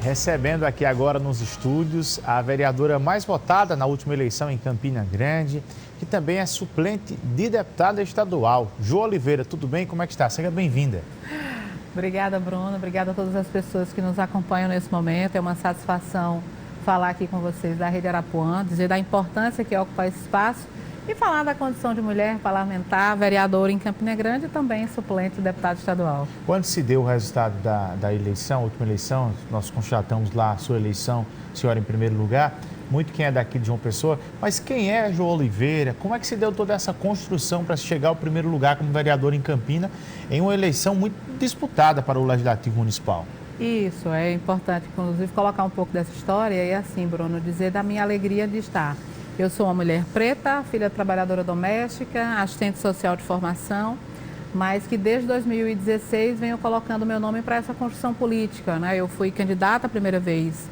Recebendo aqui agora nos estúdios a vereadora mais votada na última eleição em Campina Grande, que também é suplente de deputada estadual. Jo Oliveira, tudo bem? Como é que está? Seja bem-vinda. Obrigada, Bruno. Obrigada a todas as pessoas que nos acompanham nesse momento. É uma satisfação falar aqui com vocês da Rede Arapuã, dizer da importância que ocupa esse espaço e falar da condição de mulher parlamentar, vereadora em Campina Grande e também suplente de deputado estadual. Quando se deu o resultado da eleição, última eleição, nós constatamos lá a sua eleição, senhora em primeiro lugar, muito quem é daqui de João Pessoa, mas quem é Jo Oliveira? Como é que se deu toda essa construção para chegar ao primeiro lugar como vereador em Campina, em uma eleição muito disputada para o Legislativo Municipal? Isso, é importante, inclusive, colocar um pouco dessa história e assim, Bruno, dizer da minha alegria de estar. Eu sou uma mulher preta, filha trabalhadora doméstica, assistente social de formação, mas que desde 2016 venho colocando meu nome para essa construção política, né? Eu fui candidata a primeira vez,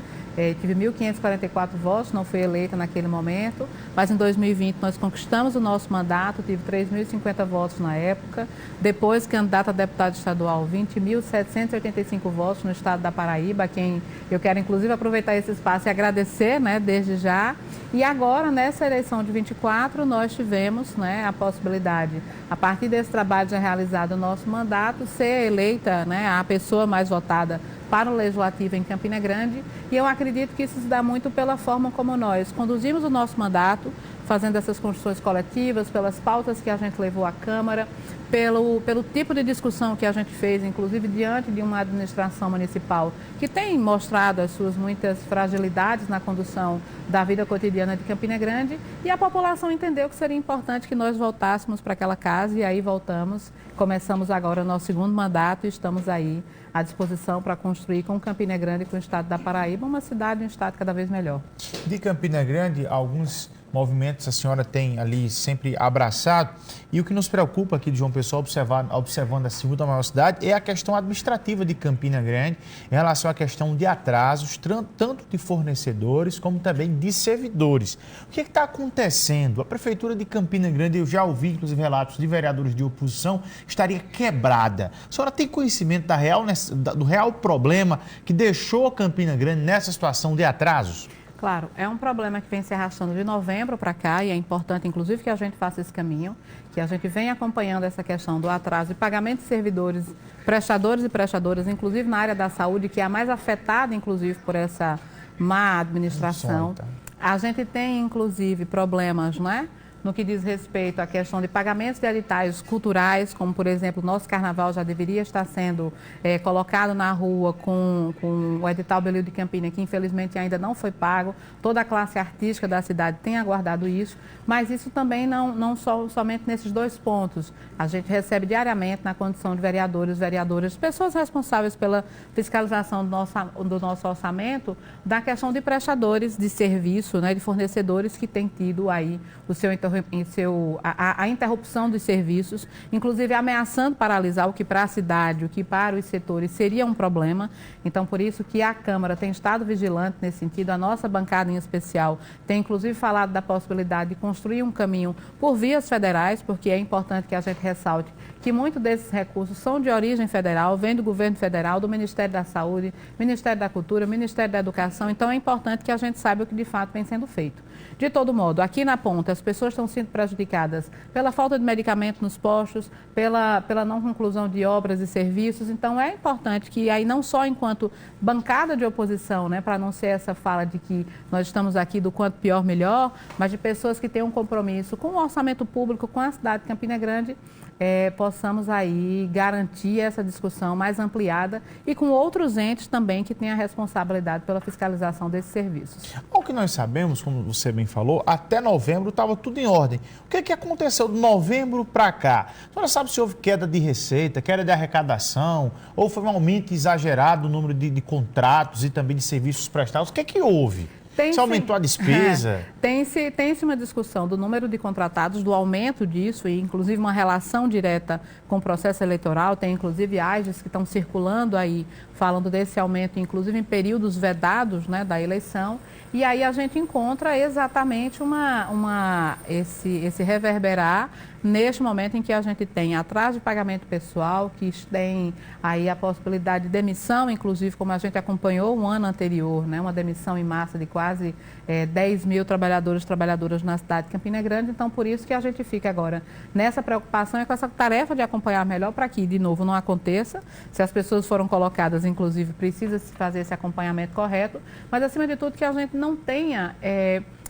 tive 1.544 votos, não fui eleita naquele momento, mas em 2020 nós conquistamos o nosso mandato, tive 3.050 votos na época, depois candidata a deputado estadual, 20.785 votos no estado da Paraíba, a quem eu quero inclusive aproveitar esse espaço e agradecer, né, desde já. E agora, nessa eleição de 24, nós tivemos, né, a possibilidade, a partir desse trabalho já realizado no nosso mandato, ser eleita, né, a pessoa mais votada para o Legislativo em Campina Grande, e eu acredito que isso se dá muito pela forma como nós conduzimos o nosso mandato, fazendo essas construções coletivas, pelas pautas que a gente levou à Câmara, pelo tipo de discussão que a gente fez, inclusive diante de uma administração municipal que tem mostrado as suas muitas fragilidades na condução da vida cotidiana de Campina Grande, e a população entendeu que seria importante que nós voltássemos para aquela casa, e aí voltamos, começamos agora o nosso segundo mandato e estamos aí à disposição para construir com Campina Grande e com o estado da Paraíba uma cidade e um estado cada vez melhor. De Campina Grande, alguns movimentos a senhora tem ali sempre abraçado, e o que nos preocupa aqui de João Pessoa, observando a segunda maior cidade, é a questão administrativa de Campina Grande em relação à questão de atrasos, tanto de fornecedores como também de servidores. O que está acontecendo? A Prefeitura de Campina Grande, eu já ouvi inclusive relatos de vereadores de oposição, estaria quebrada. A senhora tem conhecimento do real problema que deixou Campina Grande nessa situação de atrasos? Claro, é um problema que vem se arrastando de novembro para cá, e é importante, inclusive, que a gente faça esse caminho, que a gente venha acompanhando essa questão do atraso de pagamento de servidores, prestadores e prestadoras, inclusive na área da saúde, que é a mais afetada, inclusive, por essa má administração. A gente tem, inclusive, problemas, não é? No que diz respeito à questão de pagamentos de editais culturais, como, por exemplo, o nosso carnaval já deveria estar sendo colocado na rua com o edital Belil de Campina, que infelizmente ainda não foi pago. Toda a classe artística da cidade tem aguardado isso, mas isso também não somente nesses dois pontos. A gente recebe diariamente, na condição de vereadores, vereadoras, pessoas responsáveis pela fiscalização do nosso orçamento, da questão de prestadores de serviço, né, de fornecedores que têm tido aí a interrupção dos serviços, inclusive ameaçando paralisar, o que para a cidade, o que para os setores seria um problema. Então, por isso que a Câmara tem estado vigilante nesse sentido, a nossa bancada em especial tem inclusive falado da possibilidade de construir um caminho por vias federais, porque é importante que a gente ressalte que muitos desses recursos são de origem federal, vêm do governo federal, do Ministério da Saúde, Ministério da Cultura, Ministério da Educação. Então, é importante que a gente saiba o que de fato vem sendo feito. De todo modo, aqui na ponta, as pessoas estão sendo prejudicadas pela falta de medicamento nos postos, pela não conclusão de obras e serviços. Então, é importante que aí, não só enquanto bancada de oposição, né, para não ser essa fala de que nós estamos aqui do quanto pior, melhor, mas de pessoas que têm um compromisso com o orçamento público, com a cidade de Campina Grande, possamos aí garantir essa discussão mais ampliada e com outros entes também que têm a responsabilidade pela fiscalização desses serviços. O que nós sabemos, como você bem falou, até novembro estava tudo em ordem. O que aconteceu de novembro para cá? A senhora sabe se houve queda de receita, queda de arrecadação, ou foi um aumento exagerado no número de contratos e também de serviços prestados? O que houve? Se aumentou a despesa? Tem-se uma discussão do número de contratados, do aumento disso, e inclusive uma relação direta com o processo eleitoral. Tem inclusive AGES que estão circulando aí, falando desse aumento, inclusive em períodos vedados, né, da eleição. E aí a gente encontra exatamente esse reverberar neste momento em que a gente tem atraso de pagamento pessoal, que tem aí a possibilidade de demissão, inclusive como a gente acompanhou o ano anterior, né, uma demissão em massa de quase 10 mil trabalhadores e trabalhadoras na cidade de Campina Grande. Então, por isso que a gente fica agora nessa preocupação e com essa tarefa de acompanhar melhor para que, de novo, não aconteça. Se as pessoas foram colocadas, inclusive, precisa-se fazer esse acompanhamento correto, mas, acima de tudo, que a gente não tenha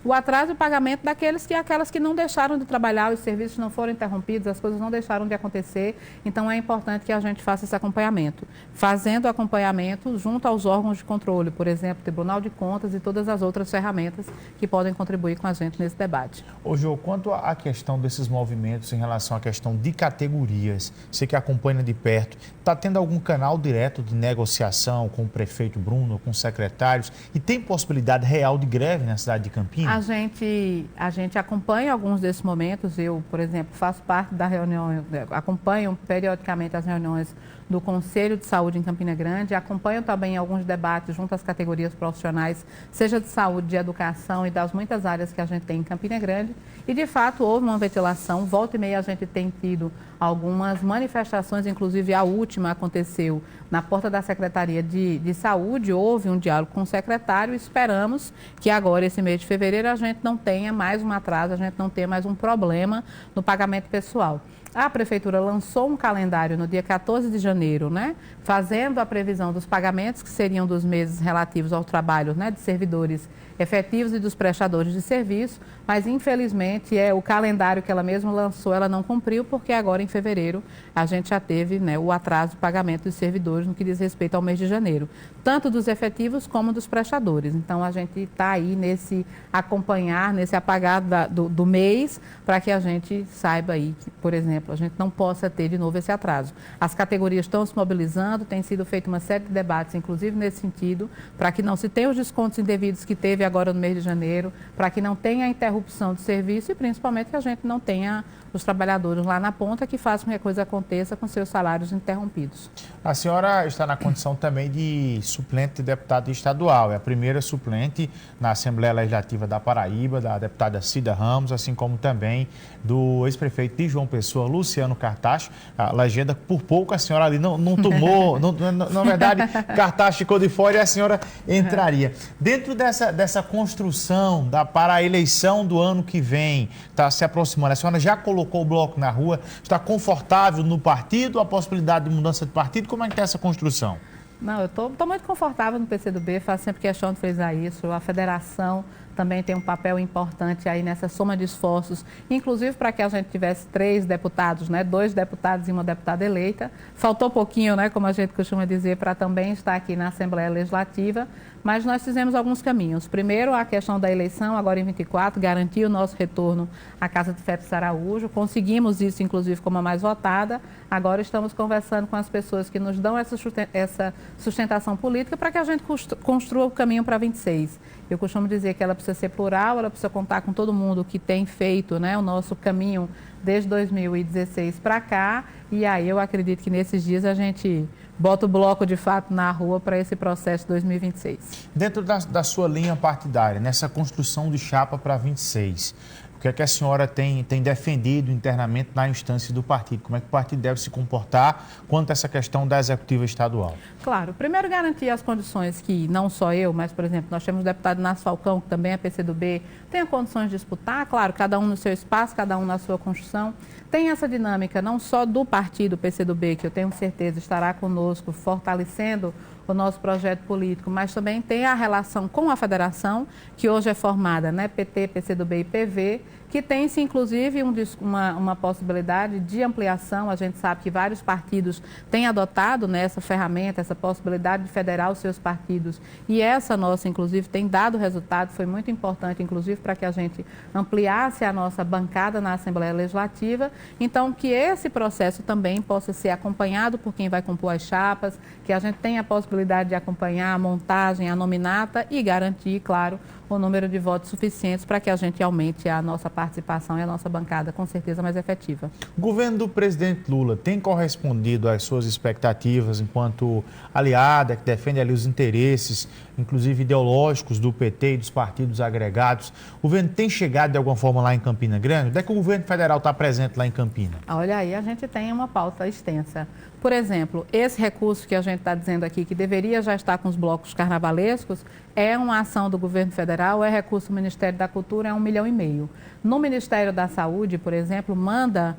o atraso de pagamento aquelas que não deixaram de trabalhar, os serviços não foram interrompidos, as coisas não deixaram de acontecer. Então, é importante que a gente faça esse acompanhamento. Fazendo acompanhamento junto aos órgãos de controle, por exemplo, Tribunal de Contas e todas as outras ferramentas que podem contribuir com a gente nesse debate. Ô, Jô, quanto à questão desses movimentos em relação à questão de categorias, você que acompanha de perto, está tendo algum canal direto de negociação com o prefeito Bruno, com os secretários, e tem possibilidade real de greve na cidade de Campinas? A gente acompanha alguns desses momentos. Eu, por exemplo, faço parte da reunião, acompanho periodicamente as reuniões do Conselho de Saúde em Campina Grande, acompanho também alguns debates junto às categorias profissionais, seja de saúde, de educação e das muitas áreas que a gente tem em Campina Grande. E, de fato, houve uma ventilação. Volta e meia a gente tem tido algumas manifestações, inclusive a última aconteceu na porta da Secretaria de Saúde. Houve um diálogo com o secretário. Esperamos que agora, esse mês de fevereiro, a gente não tenha mais um atraso, a gente não tenha mais um problema no pagamento pessoal. A Prefeitura lançou um calendário no dia 14 de janeiro, né, fazendo a previsão dos pagamentos que seriam dos meses relativos ao trabalho, né, de servidores efetivos e dos prestadores de serviço, mas infelizmente o calendário que ela mesma lançou, ela não cumpriu, porque agora em fevereiro a gente já teve, né, o atraso de pagamento dos servidores no que diz respeito ao mês de janeiro, tanto dos efetivos como dos prestadores. Então a gente está aí nesse acompanhar, nesse apagar do mês, para que a gente saiba aí que, por exemplo, a gente não possa ter de novo esse atraso. As categorias estão se mobilizando, tem sido feita uma série de debates, inclusive nesse sentido, para que não se tenha os descontos indevidos que teve agora no mês de janeiro, para que não tenha interrupção de serviço e principalmente que a gente não tenha os trabalhadores lá na ponta que façam que a coisa aconteça com seus salários interrompidos. A senhora está na condição também de suplente de deputado estadual. É a primeira suplente na Assembleia Legislativa da Paraíba, da deputada Cida Ramos, assim como também do ex-prefeito de João Pessoa, Luciano Cartacho. A legenda, por pouco, a senhora ali não tomou, na verdade, Cartacho ficou de fora e a senhora entraria. Dentro dessa construção para a eleição do ano que vem, está se aproximando, a senhora já colocou o bloco na rua, está confortável no partido, a possibilidade de mudança de partido? Como é que está essa construção? Não, eu estou muito confortável no PCdoB, faço sempre questão de frisar isso. A federação também tem um papel importante aí nessa soma de esforços, inclusive para que a gente tivesse 3 deputados, né, 2 deputados e uma deputada eleita. Faltou pouquinho, né, como a gente costuma dizer, para também estar aqui na Assembleia Legislativa, mas nós fizemos alguns caminhos. Primeiro, a questão da eleição, agora em 24, garantir o nosso retorno à Casa de Félix Araújo. Conseguimos isso, inclusive, como a mais votada. Agora estamos conversando com as pessoas que nos dão essa sustentação política para que a gente construa o caminho para 26. Eu costumo dizer que ela precisa ser plural, ela precisa contar com todo mundo que tem feito, né, o nosso caminho desde 2016 para cá. E aí eu acredito que nesses dias a gente bota o bloco de fato na rua para esse processo 2026. Dentro da sua linha partidária, nessa construção de chapa para 26, o que é que a senhora tem defendido internamente na instância do partido? Como é que o partido deve se comportar quanto a essa questão da executiva estadual? Claro, primeiro garantir as condições que não só eu, mas, por exemplo, nós temos o deputado Inácio Falcão, que também é PCdoB, tenha condições de disputar, claro, cada um no seu espaço, cada um na sua construção. Tem essa dinâmica não só do partido PCdoB, que eu tenho certeza estará conosco, fortalecendo o nosso projeto político, mas também tem a relação com a federação, que hoje é formada, né, PT, PCdoB e PV, que tem-se, inclusive, uma possibilidade de ampliação. A gente sabe que vários partidos têm adotado, né, essa ferramenta, essa possibilidade de federar os seus partidos. E essa nossa, inclusive, tem dado resultado, foi muito importante, inclusive, para que a gente ampliasse a nossa bancada na Assembleia Legislativa. Então, que esse processo também possa ser acompanhado por quem vai compor as chapas, que a gente tenha a possibilidade de acompanhar a montagem, a nominata e garantir, claro, o número de votos suficientes para que a gente aumente a nossa participação e a nossa bancada com certeza mais efetiva. O governo do presidente Lula tem correspondido às suas expectativas enquanto aliada, que defende ali os interesses, inclusive ideológicos do PT e dos partidos agregados? O governo tem chegado de alguma forma lá em Campina Grande? Onde é que o governo federal está presente lá em Campina? Olha aí, a gente tem uma pauta extensa. Por exemplo, esse recurso que a gente está dizendo aqui, que deveria já estar com os blocos carnavalescos, é uma ação do governo federal, é recurso do Ministério da Cultura, é 1,5 milhão. No Ministério da Saúde, por exemplo, manda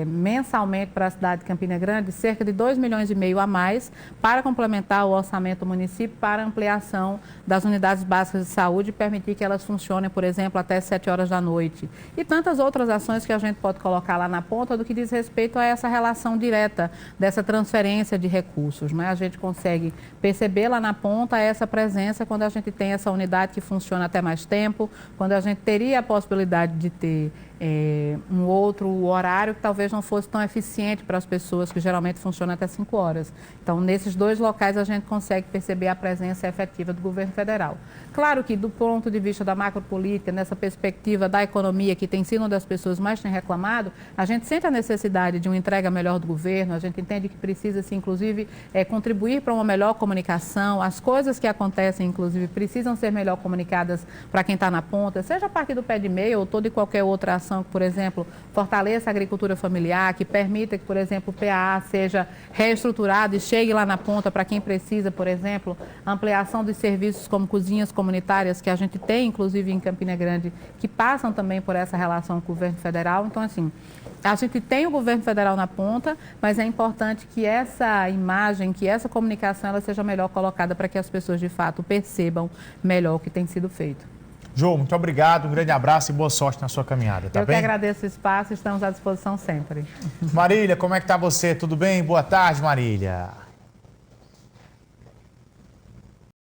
mensalmente para a cidade de Campina Grande cerca de 2,5 milhões a mais para complementar o orçamento do município para ampliação das unidades básicas de saúde e permitir que elas funcionem, por exemplo, até 7 horas da noite. E tantas outras ações que a gente pode colocar lá na ponta do que diz respeito a essa relação direta dessa transferência de recursos, né? A gente consegue perceber lá na ponta essa presença quando a gente tem essa unidade que funciona até mais tempo, quando a gente teria a possibilidade de ter um outro horário que talvez não fosse tão eficiente para as pessoas, que geralmente funciona até 5 horas. Então, nesses dois locais, a gente consegue perceber a presença efetiva do governo federal. Claro que, do ponto de vista da macropolítica, nessa perspectiva da economia, que tem sido uma das pessoas mais têm reclamado, a gente sente a necessidade de uma entrega melhor do governo, a gente entende que precisa-se, inclusive, contribuir para uma melhor comunicação, as coisas que acontecem, inclusive, precisam ser melhor comunicadas para quem está na ponta, seja a partir do pé de meia ou toda e qualquer outra ação que, por exemplo, fortaleça a agricultura familiar, que permita que, por exemplo, o PAA seja reestruturado e chegue lá na ponta para quem precisa, por exemplo, ampliação dos serviços como cozinhas comunitárias, que a gente tem, inclusive, em Campina Grande, que passam também por essa relação com o governo federal. Então, assim, a gente tem o governo federal na ponta, mas é importante que essa imagem, que essa comunicação, ela seja melhor colocada para que as pessoas, de fato, percebam melhor o que tem sido feito. Jô, muito obrigado, um grande abraço e boa sorte na sua caminhada, tá bem? Eu que agradeço o espaço, estamos à disposição sempre. Marília, como é que tá você? Tudo bem? Boa tarde, Marília.